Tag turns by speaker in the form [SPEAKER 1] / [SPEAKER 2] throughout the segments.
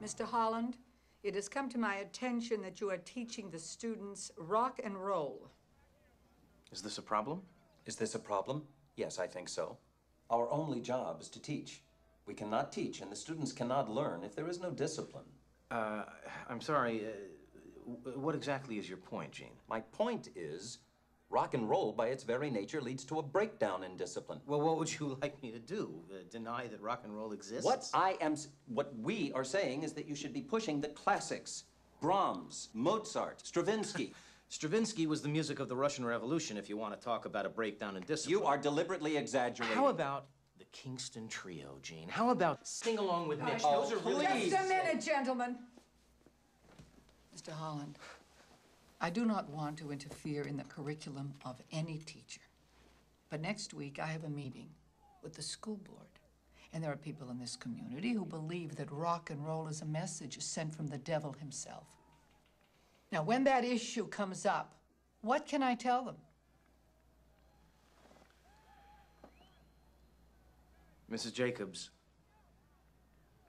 [SPEAKER 1] Mr. Holland, it has come to my attention that you are teaching the students rock and roll.
[SPEAKER 2] Is this a problem?
[SPEAKER 3] Is this a problem? Yes, I think so. Our only job is to teach. We cannot teach, and the students cannot learn if there is no discipline.
[SPEAKER 2] I'm sorry, what exactly is your point, Gene?
[SPEAKER 3] My point is, rock and roll, by its very nature, leads to a breakdown in discipline.
[SPEAKER 2] Well, what would you like me to do? Deny that rock and roll exists?
[SPEAKER 3] What we are saying is that you should be pushing the classics. Brahms, Mozart, Stravinsky.
[SPEAKER 2] Stravinsky was the music of the Russian Revolution, if you want to talk about a breakdown in discipline.
[SPEAKER 3] You are deliberately exaggerating.
[SPEAKER 2] How about the Kingston Trio, Gene? How about Sing Along with Mitch?
[SPEAKER 3] Oh,
[SPEAKER 2] Those are really...
[SPEAKER 1] Just a minute, gentlemen. Mr. Holland, I do not want to interfere in the curriculum of any teacher. But next week, I have a meeting with the school board. And there are people in this community who believe that rock and roll is a message sent from the devil himself. Now, when that issue comes up, what can I tell them?
[SPEAKER 2] Mrs. Jacobs,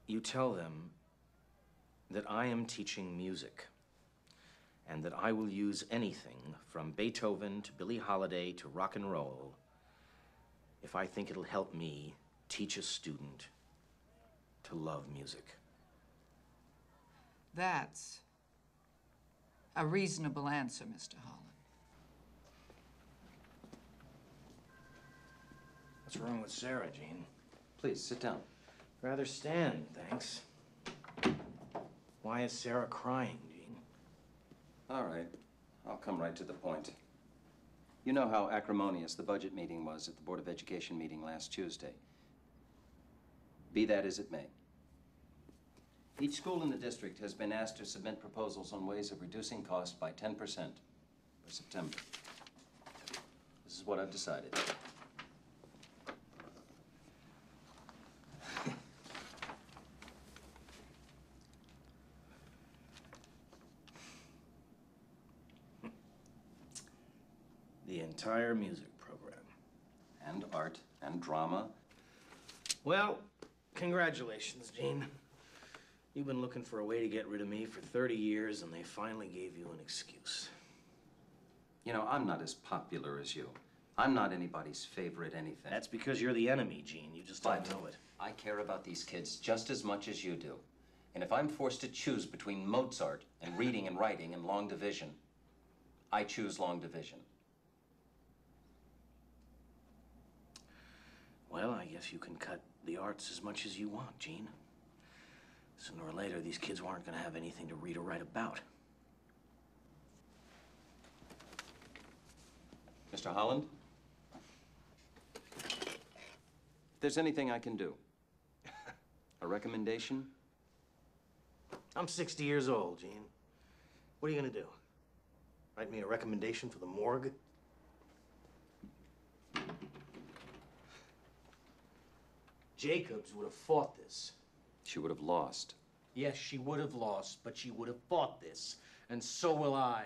[SPEAKER 2] you tell them that I am teaching music and that I will use anything from Beethoven to Billie Holiday to rock and roll if I think it'll help me teach a student to love music.
[SPEAKER 1] That's a reasonable answer, Mr. Holland.
[SPEAKER 2] What's wrong with Sarah, Gene?
[SPEAKER 3] Please, sit down.
[SPEAKER 2] Rather stand, thanks. Why is Sarah crying, Gene?
[SPEAKER 3] All right, I'll come right to the point. You know how acrimonious the budget meeting was at the Board of Education meeting last Tuesday. Be that as it may. Each school in the district has been asked to submit proposals on ways of reducing costs by 10% by September. This is what I've decided.
[SPEAKER 2] The entire music program.
[SPEAKER 3] And art and drama.
[SPEAKER 2] Well, congratulations, Gene. You've been looking for a way to get rid of me for 30 years, and they finally gave you an excuse.
[SPEAKER 3] You know, I'm not as popular as you. I'm not anybody's favorite anything.
[SPEAKER 2] That's because you're the enemy, Gene. You just don't know it.
[SPEAKER 3] I care about these kids just as much as you do. And if I'm forced to choose between Mozart and reading and writing and long division, I choose long division.
[SPEAKER 2] Well, I guess you can cut the arts as much as you want, Gene. Sooner or later, these kids aren't going to have anything to read or write about.
[SPEAKER 3] Mr. Holland? If there's anything I can do, a recommendation?
[SPEAKER 2] I'm 60 years old, Gene. What are you going to do? Write me a recommendation for the morgue? Jacobs would have fought this.
[SPEAKER 3] She would have lost.
[SPEAKER 2] Yes, she would have lost, but she would have fought this. And so will I.